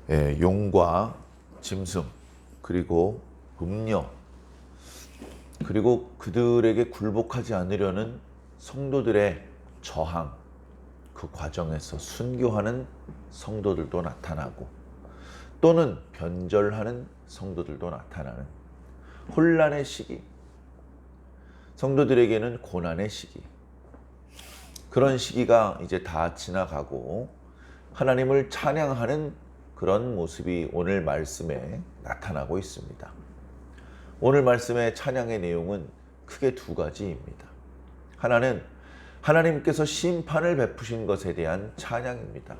용과 짐승, 그리고 음녀, 그리고 그들에게 굴복하지 않으려는 성도들의 저항, 그 과정에서 순교하는 성도들도 나타나고 또는 변절하는 성도들도 나타나는 혼란의 시기, 성도들에게는 고난의 시기, 그런 시기가 이제 다 지나가고 하나님을 찬양하는 그런 모습이 오늘 말씀에 나타나고 있습니다. 오늘 말씀의 찬양의 내용은 크게 두 가지입니다. 하나는 하나님께서 심판을 베푸신 것에 대한 찬양입니다.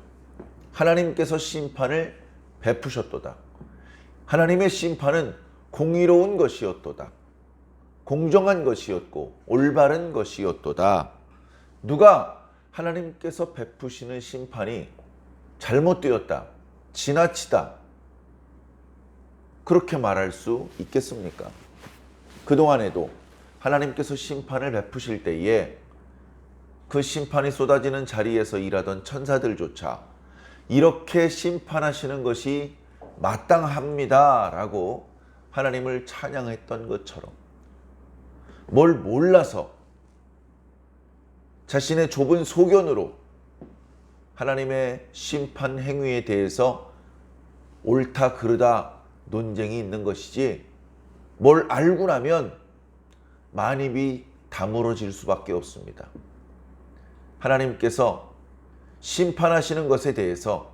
하나님께서 심판을 베푸셨도다. 하나님의 심판은 공의로운 것이었도다. 공정한 것이었고 올바른 것이었도다. 누가 하나님께서 베푸시는 심판이 잘못되었다, 지나치다, 그렇게 말할 수 있겠습니까? 그동안에도 하나님께서 심판을 베푸실 때에 그 심판이 쏟아지는 자리에서 일하던 천사들조차 이렇게 심판하시는 것이 마땅합니다 라고 하나님을 찬양했던 것처럼, 뭘 몰라서 자신의 좁은 소견으로 하나님의 심판 행위에 대해서 옳다 그르다 논쟁이 있는 것이지, 뭘 알고 나면 만입이 다물어질 수밖에 없습니다. 하나님께서 심판하시는 것에 대해서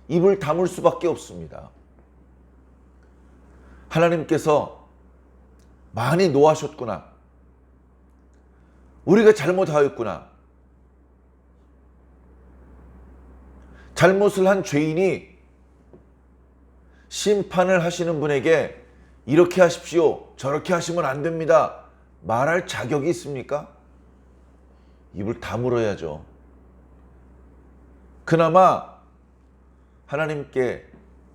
입을 다물 수밖에 없습니다. 하나님께서 많이 노하셨구나, 우리가 잘못하였구나, 잘못을 한 죄인이 심판을 하시는 분에게 이렇게 하십시오, 저렇게 하시면 안 됩니다 말할 자격이 있습니까? 입을 다물어야죠. 그나마 하나님께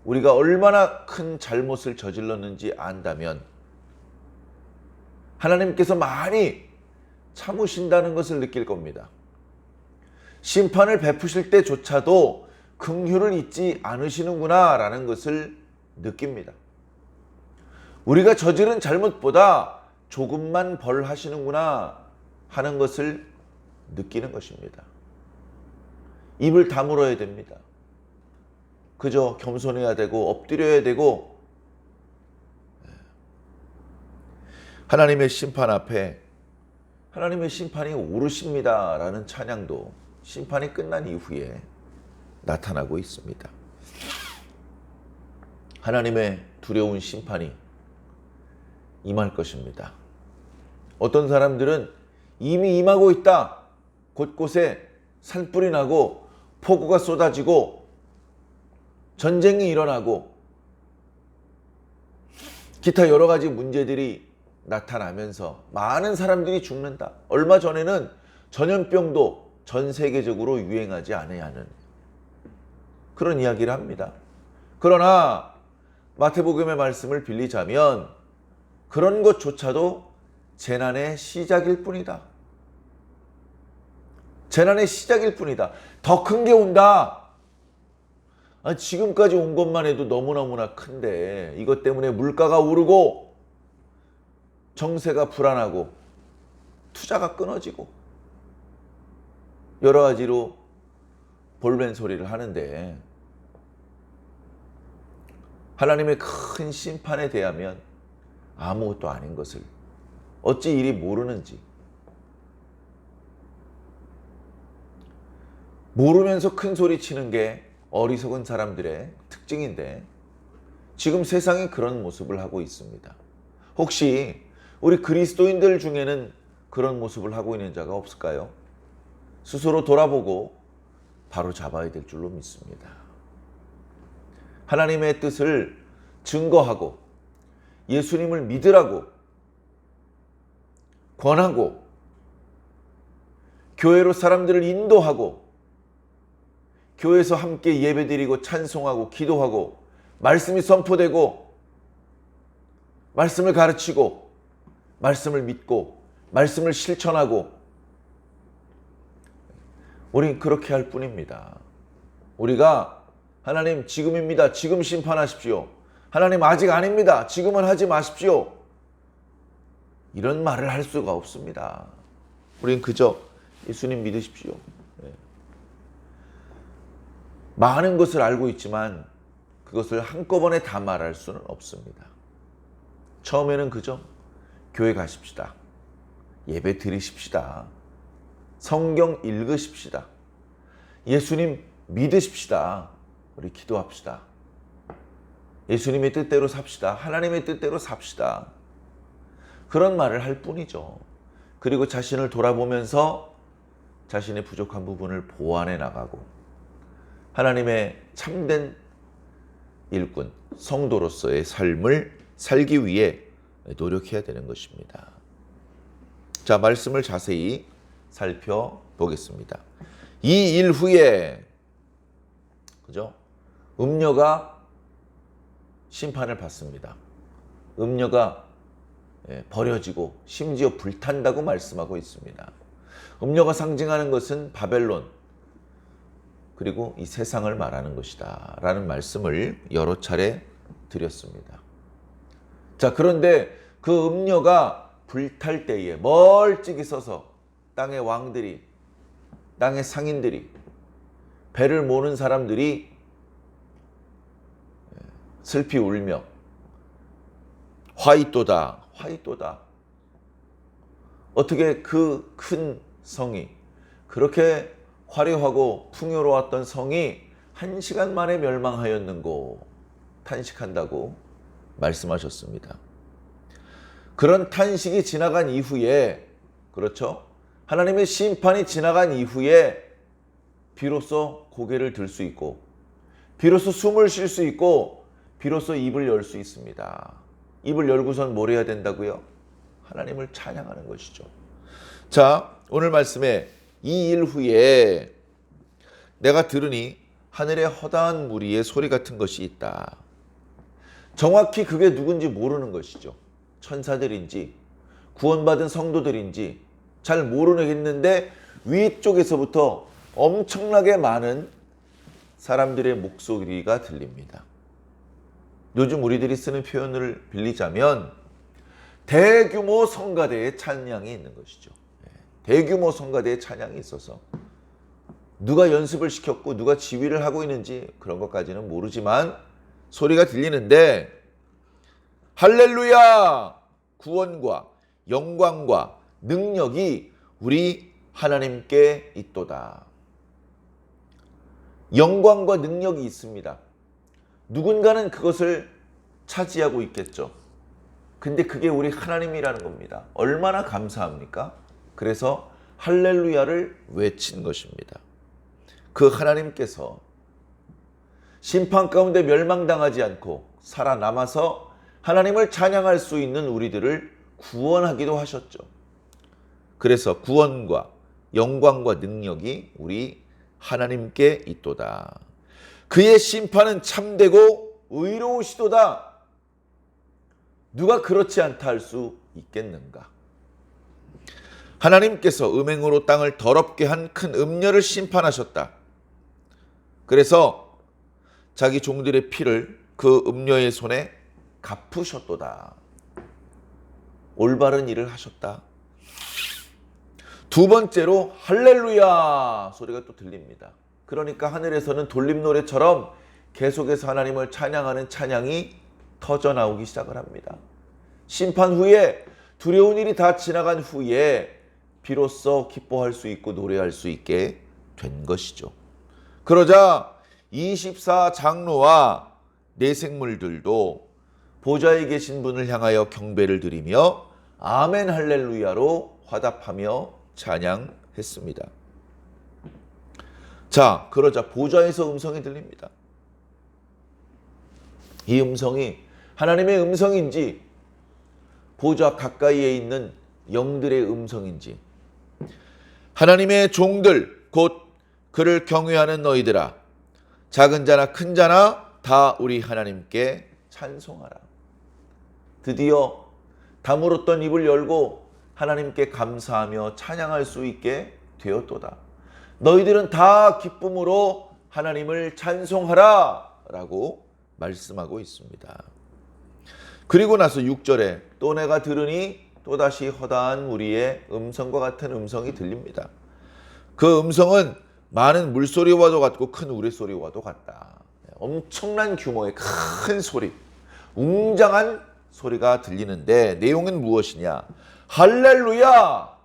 우리가 얼마나 큰 잘못을 저질렀는지 안다면 하나님께서 많이 참으신다는 것을 느낄 겁니다. 심판을 베푸실 때조차도 긍휼을 잊지 않으시는구나 라는 것을 느낍니다. 우리가 저지른 잘못보다 조금만 벌하시는구나 하는 것을 느끼는 것입니다. 입을 다물어야 됩니다. 그저 겸손해야 되고 엎드려야 되고, 하나님의 심판 앞에 하나님의 심판이 오르십니다 라는 찬양도 심판이 끝난 이후에 나타나고 있습니다. 하나님의 두려운 심판이 임할 것입니다. 어떤 사람들은 이미 임하고 있다, 곳곳에 산불이 나고 폭우가 쏟아지고 전쟁이 일어나고 기타 여러 가지 문제들이 나타나면서 많은 사람들이 죽는다. 얼마 전에는 전염병도 전 세계적으로 유행하지 않아야 하는 그런 이야기를 합니다. 그러나 마태복음의 말씀을 빌리자면 그런 것조차도 재난의 시작일 뿐이다. 재난의 시작일 뿐이다. 더 큰 게 온다. 지금까지 온 것만 해도 너무너무나 큰데 이것 때문에 물가가 오르고 정세가 불안하고 투자가 끊어지고 여러 가지로 볼멘 소리를 하는데, 하나님의 큰 심판에 대하면 아무것도 아닌 것을 어찌 이리 모르는지, 모르면서 큰 소리 치는 게 어리석은 사람들의 특징인데 지금 세상이 그런 모습을 하고 있습니다. 혹시 우리 그리스도인들 중에는 그런 모습을 하고 있는 자가 없을까요? 스스로 돌아보고 바로 잡아야 될 줄로 믿습니다. 하나님의 뜻을 증거하고 예수님을 믿으라고 권하고 교회로 사람들을 인도하고 교회에서 함께 예배드리고 찬송하고 기도하고 말씀이 선포되고 말씀을 가르치고 말씀을 믿고 말씀을 실천하고, 우린 그렇게 할 뿐입니다. 우리가 하나님 지금입니다. 지금 심판하십시오. 하나님 아직 아닙니다. 지금은 하지 마십시오. 이런 말을 할 수가 없습니다. 우린 그저 예수님 믿으십시오. 많은 것을 알고 있지만 그것을 한꺼번에 다 말할 수는 없습니다. 처음에는 그저 교회 가십시다. 예배 드리십시다. 성경 읽으십시다. 예수님 믿으십시다. 우리 기도합시다. 예수님의 뜻대로 삽시다. 하나님의 뜻대로 삽시다. 그런 말을 할 뿐이죠. 그리고 자신을 돌아보면서 자신의 부족한 부분을 보완해 나가고 하나님의 참된 일꾼, 성도로서의 삶을 살기 위해 노력해야 되는 것입니다. 자, 말씀을 자세히 살펴보겠습니다. 이 일 후에 그죠? 음녀가 심판을 받습니다. 음녀가 버려지고 심지어 불탄다고 말씀하고 있습니다. 음녀가 상징하는 것은 바벨론 그리고 이 세상을 말하는 것이다 라는 말씀을 여러 차례 드렸습니다. 자, 그런데 그 음녀가 불탈 때에 멀찍이 서서 땅의 왕들이, 땅의 상인들이, 배를 모는 사람들이 슬피 울며 화이또다, 화이또다. 어떻게 그 큰 성이, 그렇게 화려하고 풍요로웠던 성이 1시간 만에 멸망하였는고 탄식한다고 말씀하셨습니다. 그런 탄식이 지나간 이후에, 그렇죠? 하나님의 심판이 지나간 이후에 비로소 고개를 들 수 있고 비로소 숨을 쉴 수 있고 비로소 입을 열 수 있습니다. 입을 열고선 뭘 해야 된다고요? 하나님을 찬양하는 것이죠. 자, 오늘 말씀에 이 일 후에 내가 들으니 하늘에 허다한 무리의 소리 같은 것이 있다. 정확히 그게 누군지 모르는 것이죠. 천사들인지 구원받은 성도들인지 잘 모르겠는데 위쪽에서부터 엄청나게 많은 사람들의 목소리가 들립니다. 요즘 우리들이 쓰는 표현을 빌리자면 대규모 성가대의 찬양이 있는 것이죠. 대규모 성가대의 찬양이 있어서 누가 연습을 시켰고 누가 지휘를 하고 있는지 그런 것까지는 모르지만 소리가 들리는데 할렐루야! 구원과 영광과 능력이 우리 하나님께 있도다. 영광과 능력이 있습니다. 누군가는 그것을 차지하고 있겠죠. 근데 그게 우리 하나님이라는 겁니다. 얼마나 감사합니까? 그래서 할렐루야를 외친 것입니다. 그 하나님께서 심판 가운데 멸망당하지 않고 살아남아서 하나님을 찬양할 수 있는 우리들을 구원하기도 하셨죠. 그래서 구원과 영광과 능력이 우리 하나님께 있도다. 그의 심판은 참되고 의로우시도다. 누가 그렇지 않다 할 수 있겠는가? 하나님께서 음행으로 땅을 더럽게 한 큰 음녀를 심판하셨다. 그래서 자기 종들의 피를 그 음녀의 손에 갚으셨도다. 올바른 일을 하셨다. 두 번째로 할렐루야 소리가 또 들립니다. 그러니까 하늘에서는 돌림노래처럼 계속해서 하나님을 찬양하는 찬양이 터져나오기 시작을 합니다. 심판 후에 두려운 일이 다 지나간 후에 비로소 기뻐할 수 있고 노래할 수 있게 된 것이죠. 그러자 24장로와 내생물들도 보좌에 계신 분을 향하여 경배를 드리며 아멘 할렐루야로 화답하며 찬양했습니다. 자, 그러자 보좌에서 음성이 들립니다. 이 음성이 하나님의 음성인지 보좌 가까이에 있는 영들의 음성인지, 하나님의 종들 곧 그를 경외하는 너희들아, 작은 자나 큰 자나 다 우리 하나님께 찬송하라. 드디어 다물었던 입을 열고 하나님께 감사하며 찬양할 수 있게 되었도다. 너희들은 다 기쁨으로 하나님을 찬송하라 라고 말씀하고 있습니다. 그리고 나서 6절에 또 내가 들으니 또다시 허다한 무리의 음성과 같은 음성이 들립니다. 그 음성은 많은 물소리와도 같고 큰 우레소리와도 같다. 엄청난 규모의 큰 소리, 웅장한 소리가 들리는데 내용은 무엇이냐? 할렐루야!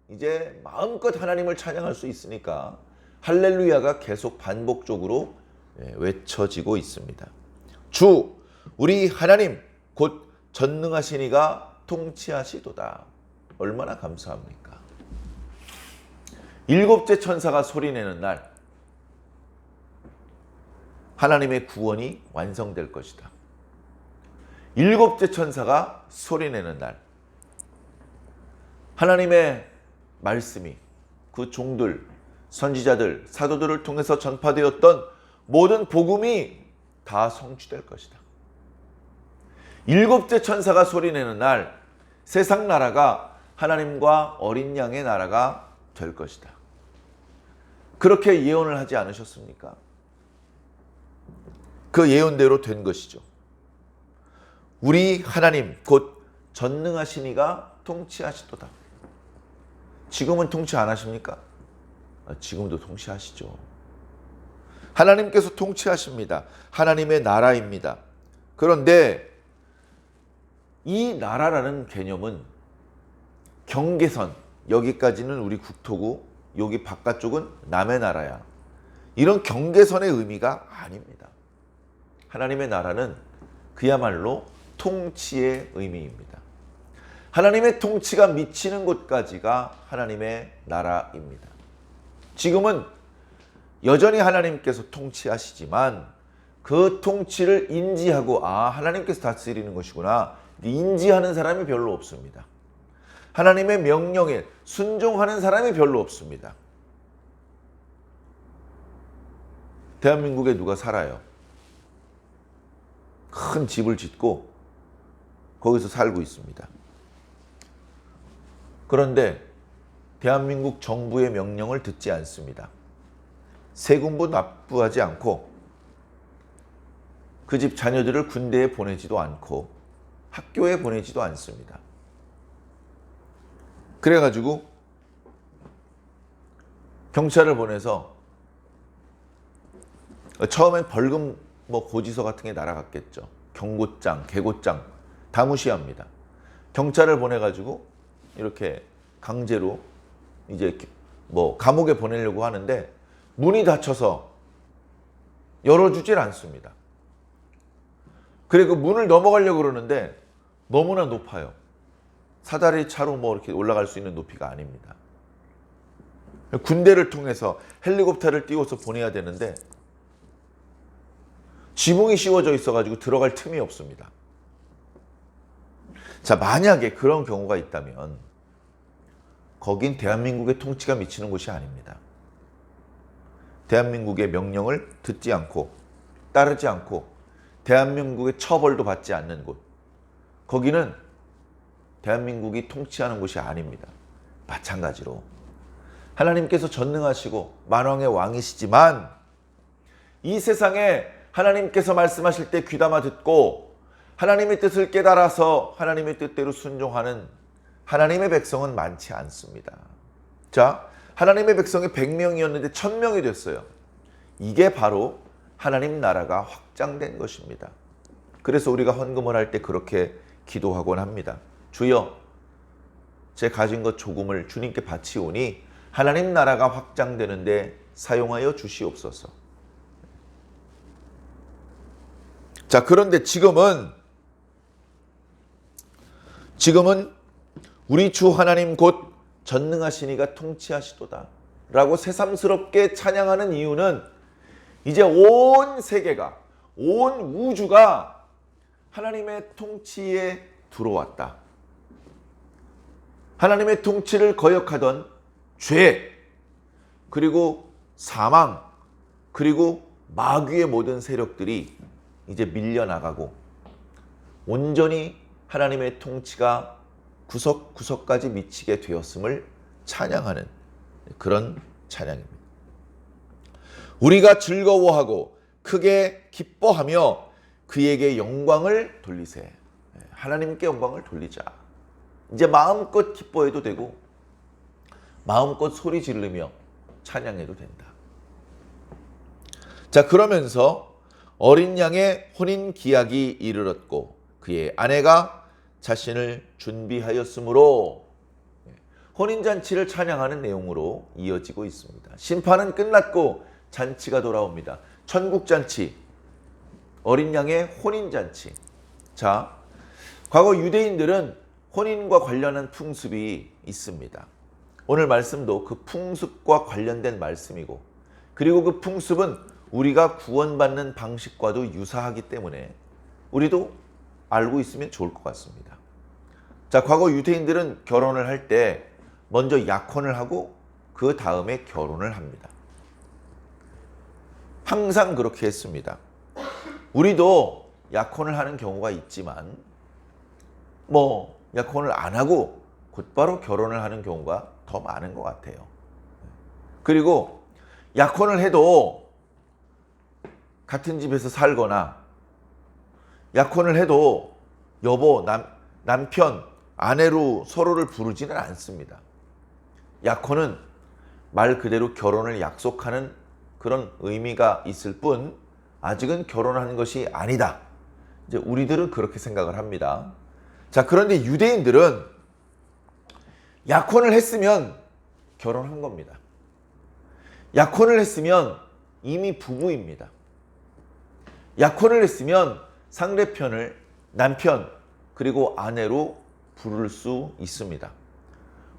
이제 마음껏 하나님을 찬양할 수 있으니까 할렐루야가 계속 반복적으로 외쳐지고 있습니다. 주 우리 하나님 곧 전능하신 이가 통치하시도다. 얼마나 감사합니까? 일곱째 천사가 소리내는 날 하나님의 구원이 완성될 것이다. 일곱째 천사가 소리내는 날 하나님의 말씀이 그 종들, 선지자들, 사도들을 통해서 전파되었던 모든 복음이 다 성취될 것이다. 일곱째 천사가 소리내는 날 세상 나라가 하나님과 어린 양의 나라가 될 것이다. 그렇게 예언을 하지 않으셨습니까? 그 예언대로 된 것이죠. 우리 하나님 곧 전능하신 이가 통치하시도다. 지금은 통치 안 하십니까? 지금도 통치하시죠. 하나님께서 통치하십니다. 하나님의 나라입니다. 그런데 이 나라라는 개념은 경계선, 여기까지는 우리 국토고 여기 바깥쪽은 남의 나라야. 이런 경계선의 의미가 아닙니다. 하나님의 나라는 그야말로 통치의 의미입니다. 하나님의 통치가 미치는 곳까지가 하나님의 나라입니다. 지금은 여전히 하나님께서 통치하시지만 그 통치를 인지하고 하나님께서 다스리는 것이구나 인지하는 사람이 별로 없습니다. 하나님의 명령에 순종하는 사람이 별로 없습니다. 대한민국에 누가 살아요? 큰 집을 짓고 거기서 살고 있습니다. 그런데 대한민국 정부의 명령을 듣지 않습니다. 세금도 납부하지 않고 그 집 자녀들을 군대에 보내지도 않고 학교에 보내지도 않습니다. 그래가지고 경찰을 보내서 처음엔 벌금 고지서 같은 게 날아갔겠죠. 경고장, 계고장 다 무시합니다. 경찰을 보내가지고 이렇게 강제로 이제 감옥에 보내려고 하는데 문이 닫혀서 열어주질 않습니다. 그리고 문을 넘어가려고 그러는데 너무나 높아요. 사다리 차로 이렇게 올라갈 수 있는 높이가 아닙니다. 군대를 통해서 헬리콥터를 띄워서 보내야 되는데 지붕이 씌워져 있어가지고 들어갈 틈이 없습니다. 자, 만약에 그런 경우가 있다면 거긴 대한민국의 통치가 미치는 곳이 아닙니다. 대한민국의 명령을 듣지 않고 따르지 않고 대한민국의 처벌도 받지 않는 곳, 거기는 대한민국이 통치하는 곳이 아닙니다. 마찬가지로 하나님께서 전능하시고 만왕의 왕이시지만 이 세상에 하나님께서 말씀하실 때 귀담아 듣고 하나님의 뜻을 깨달아서 하나님의 뜻대로 순종하는 하나님의 백성은 많지 않습니다. 자, 하나님의 백성이 100명이었는데 1000명이 됐어요. 이게 바로 하나님 나라가 확장된 것입니다. 그래서 우리가 헌금을 할 때 그렇게 기도하곤 합니다. 주여, 제 가진 것 조금을 주님께 바치오니 하나님 나라가 확장되는데 사용하여 주시옵소서. 자, 그런데 지금은 우리 주 하나님 곧 전능하신 이가 통치하시도다 라고 새삼스럽게 찬양하는 이유는 이제 온 세계가, 온 우주가 하나님의 통치에 들어왔다. 하나님의 통치를 거역하던 죄, 그리고 사망, 그리고 마귀의 모든 세력들이 이제 밀려나가고 온전히 하나님의 통치가 구석구석까지 미치게 되었음을 찬양하는 그런 찬양입니다. 우리가 즐거워하고 크게 기뻐하며 그에게 영광을 돌리세. 하나님께 영광을 돌리자. 이제 마음껏 기뻐해도 되고 마음껏 소리 지르며 찬양해도 된다. 자, 그러면서 어린 양의 혼인 기약이 이르렀고 그의 아내가 자신을 준비하였으므로 혼인잔치를 찬양하는 내용으로 이어지고 있습니다. 심판은 끝났고 잔치가 돌아옵니다. 천국잔치, 어린 양의 혼인잔치. 자, 과거 유대인들은 혼인과 관련한 풍습이 있습니다. 오늘 말씀도 그 풍습과 관련된 말씀이고, 그리고 그 풍습은 우리가 구원받는 방식과도 유사하기 때문에 우리도 알고 있으면 좋을 것 같습니다. 자, 과거 유대인들은 결혼을 할 때 먼저 약혼을 하고 그 다음에 결혼을 합니다. 항상 그렇게 했습니다. 우리도 약혼을 하는 경우가 있지만 약혼을 안 하고 곧바로 결혼을 하는 경우가 더 많은 것 같아요. 그리고 약혼을 해도 같은 집에서 살거나 약혼을 해도 여보, 남편, 아내로 서로를 부르지는 않습니다. 약혼은 말 그대로 결혼을 약속하는 그런 의미가 있을 뿐 아직은 결혼하는 것이 아니다. 이제 우리들은 그렇게 생각을 합니다. 자, 그런데 유대인들은 약혼을 했으면 결혼한 겁니다. 약혼을 했으면 이미 부부입니다. 약혼을 했으면 상대편을 남편 그리고 아내로 부를 수 있습니다.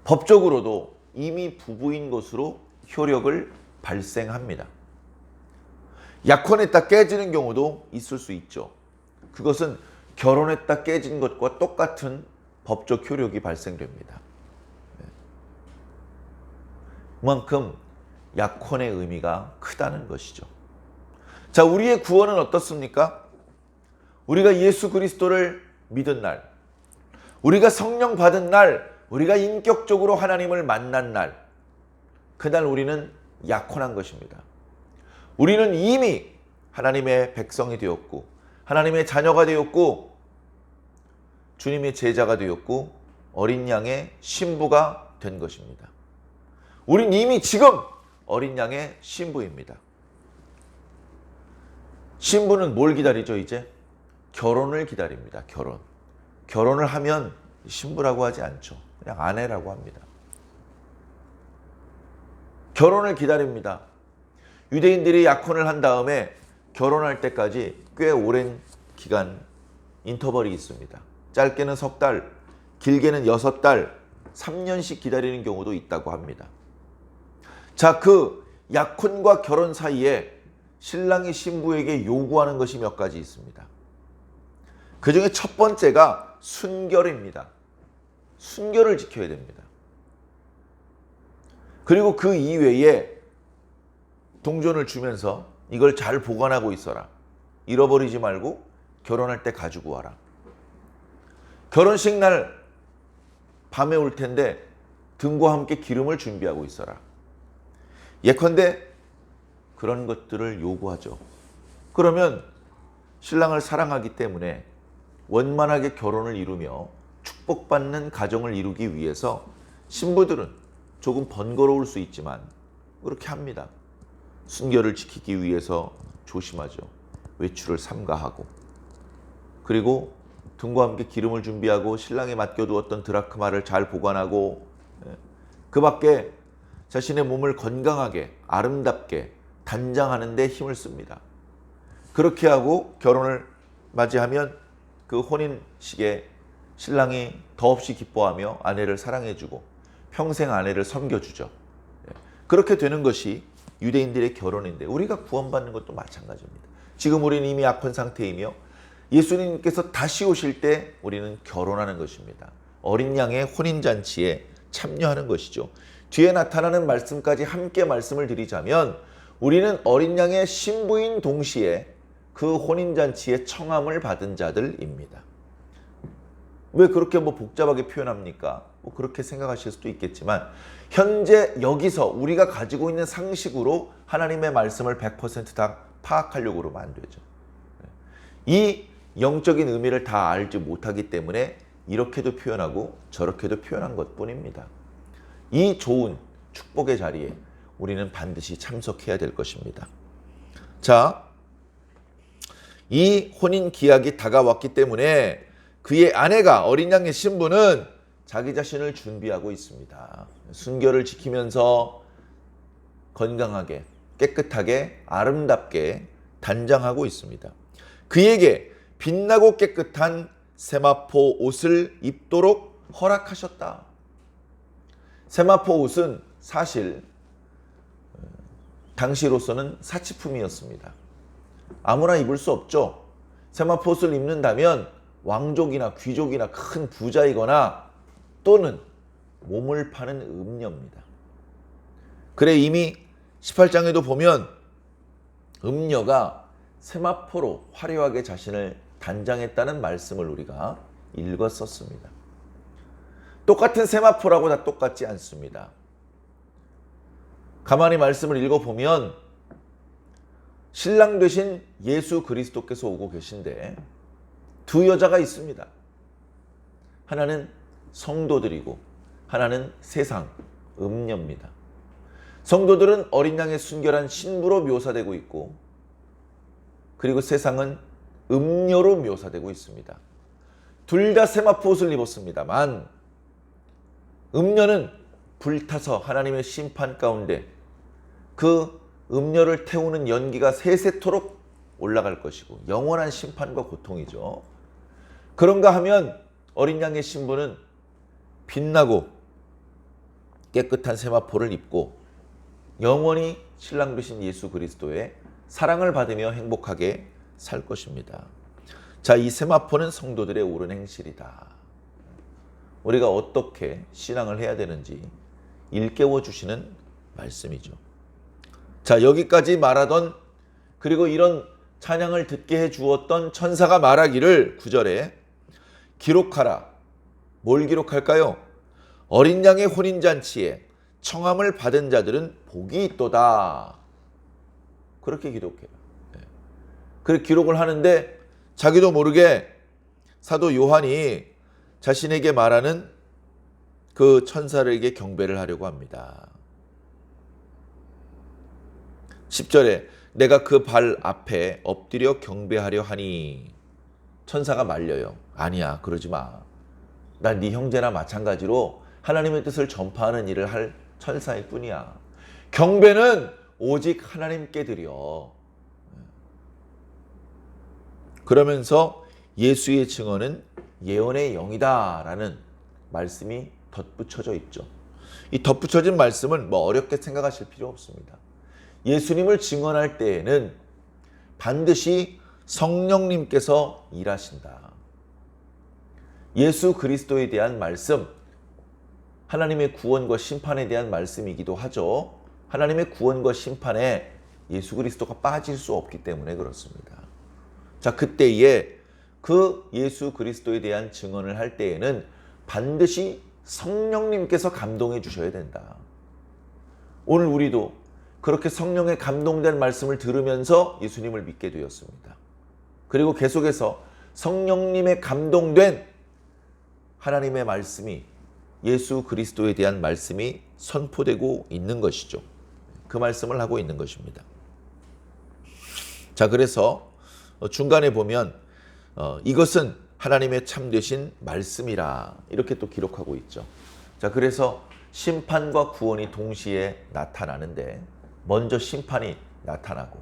법적으로도 이미 부부인 것으로 효력을 발생합니다. 약혼했다 깨지는 경우도 있을 수 있죠. 그것은 결혼했다 깨진 것과 똑같은 법적 효력이 발생됩니다. 그만큼 약혼의 의미가 크다는 것이죠. 자, 우리의 구원은 어떻습니까? 우리가 예수 그리스도를 믿은 날, 우리가 성령 받은 날, 우리가 인격적으로 하나님을 만난 날, 그날 우리는 약혼한 것입니다. 우리는 이미 하나님의 백성이 되었고 하나님의 자녀가 되었고 주님의 제자가 되었고 어린 양의 신부가 된 것입니다. 우린 이미 지금 어린 양의 신부입니다. 신부는 뭘 기다리죠? 이제 결혼을 기다립니다. 결혼을 하면 신부라고 하지 않죠. 그냥 아내라고 합니다. 결혼을 기다립니다. 유대인들이 약혼을 한 다음에 결혼할 때까지 꽤 오랜 기간 인터벌이 있습니다. 짧게는 석 달, 길게는 6달, 3년씩 기다리는 경우도 있다고 합니다. 자, 그 약혼과 결혼 사이에 신랑이 신부에게 요구하는 것이 몇 가지 있습니다. 그 중에 첫 번째가 순결입니다. 순결을 지켜야 됩니다. 그리고 그 이외에 동전을 주면서 이걸 잘 보관하고 있어라. 잃어버리지 말고 결혼할 때 가지고 와라. 결혼식 날 밤에 올 텐데 등과 함께 기름을 준비하고 있어라. 예컨대 그런 것들을 요구하죠. 그러면 신랑을 사랑하기 때문에 원만하게 결혼을 이루며 축복받는 가정을 이루기 위해서 신부들은 조금 번거로울 수 있지만 그렇게 합니다. 순결을 지키기 위해서 조심하죠. 외출을 삼가하고, 그리고 등과 함께 기름을 준비하고 신랑에 맡겨두었던 드라크마를 잘 보관하고, 그 밖에 자신의 몸을 건강하게 아름답게 단장하는 데 힘을 씁니다. 그렇게 하고 결혼을 맞이하면 그 혼인식에 신랑이 더없이 기뻐하며 아내를 사랑해주고 평생 아내를 섬겨주죠. 그렇게 되는 것이 유대인들의 결혼인데 우리가 구원받는 것도 마찬가지입니다. 지금 우리는 이미 약혼 상태이며 예수님께서 다시 오실 때 우리는 결혼하는 것입니다. 어린 양의 혼인잔치에 참여하는 것이죠. 뒤에 나타나는 말씀까지 함께 말씀을 드리자면 우리는 어린 양의 신부인 동시에 그 혼인잔치의 청함을 받은 자들입니다. 왜 그렇게 뭐 복잡하게 표현합니까? 뭐 그렇게 생각하실 수도 있겠지만 현재 여기서 우리가 가지고 있는 상식으로 하나님의 말씀을 100%다 파악하려고 그러면 안 되죠. 이 영적인 의미를 다 알지 못하기 때문에 이렇게도 표현하고 저렇게도 표현한 것뿐입니다. 이 좋은 축복의 자리에 우리는 반드시 참석해야 될 것입니다. 자, 이 혼인 기약이 다가왔기 때문에 그의 아내가 어린 양의 신부는 자기 자신을 준비하고 있습니다. 순결을 지키면서 건강하게, 깨끗하게, 아름답게 단장하고 있습니다. 그에게 빛나고 깨끗한 세마포 옷을 입도록 허락하셨다. 세마포 옷은 사실 당시로서는 사치품이었습니다. 아무나 입을 수 없죠. 세마포 옷을 입는다면 왕족이나 귀족이나 큰 부자이거나 또는 몸을 파는 음녀입니다. 그래 이미 18장에도 보면 음녀가 세마포로 화려하게 자신을 단장했다는 말씀을 우리가 읽었었습니다. 똑같은 세마포라고 다 똑같지 않습니다. 가만히 말씀을 읽어보면 신랑 되신 예수 그리스도께서 오고 계신데 두 여자가 있습니다. 하나는 성도들이고 하나는 세상, 음녀입니다. 성도들은 어린 양의 순결한 신부로 묘사되고 있고 그리고 세상은 음녀로 묘사되고 있습니다. 둘 다 세마포 옷을 입었습니다만 음녀는 불타서 하나님의 심판 가운데 그 음녀를 태우는 연기가 세세토록 올라갈 것이고 영원한 심판과 고통이죠. 그런가 하면 어린 양의 신부는 빛나고 깨끗한 세마포를 입고 영원히 신랑 되신 예수 그리스도의 사랑을 받으며 행복하게 살 것입니다. 자, 이 세마포는 성도들의 옳은 행실이다. 우리가 어떻게 신앙을 해야 되는지 일깨워 주시는 말씀이죠. 자, 여기까지 말하던 그리고 이런 찬양을 듣게 해 주었던 천사가 말하기를 9절에 기록하라. 뭘 기록할까요? 어린 양의 혼인잔치에 청함을 받은 자들은 복이 있도다. 그렇게 기록해요. 그렇게 기록을 하는데 자기도 모르게 사도 요한이 자신에게 말하는 그 천사에게 경배를 하려고 합니다. 10절에 내가 그 발 앞에 엎드려 경배하려 하니 천사가 말려요. 아니야, 그러지 마. 난 네 형제나 마찬가지로 하나님의 뜻을 전파하는 일을 할 천사일 뿐이야. 경배는 오직 하나님께 드려. 그러면서 예수의 증언은 예언의 영이다 라는 말씀이 덧붙여져 있죠. 이 덧붙여진 말씀은 뭐 어렵게 생각하실 필요 없습니다. 예수님을 증언할 때에는 반드시 성령님께서 일하신다. 예수 그리스도에 대한 말씀, 하나님의 구원과 심판에 대한 말씀이기도 하죠. 하나님의 구원과 심판에 예수 그리스도가 빠질 수 없기 때문에 그렇습니다. 자, 그때에 그 예수 그리스도에 대한 증언을 할 때에는 반드시 성령님께서 감동해 주셔야 된다. 오늘 우리도 그렇게 성령에 감동된 말씀을 들으면서 예수님을 믿게 되었습니다. 그리고 계속해서 성령님의 감동된 하나님의 말씀이 예수 그리스도에 대한 말씀이 선포되고 있는 것이죠. 그 말씀을 하고 있는 것입니다. 자, 그래서 중간에 보면 이것은 하나님의 참되신 말씀이라 이렇게 또 기록하고 있죠. 자, 그래서 심판과 구원이 동시에 나타나는데 먼저 심판이 나타나고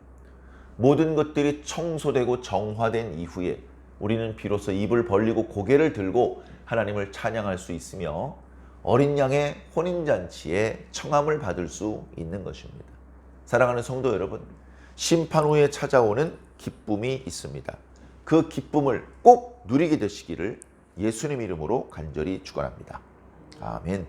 모든 것들이 청소되고 정화된 이후에 우리는 비로소 입을 벌리고 고개를 들고 하나님을 찬양할 수 있으며 어린 양의 혼인잔치에 청함을 받을 수 있는 것입니다. 사랑하는 성도 여러분, 심판 후에 찾아오는 기쁨이 있습니다. 그 기쁨을 꼭 누리게 되시기를 예수님 이름으로 간절히 축원합니다. 아멘.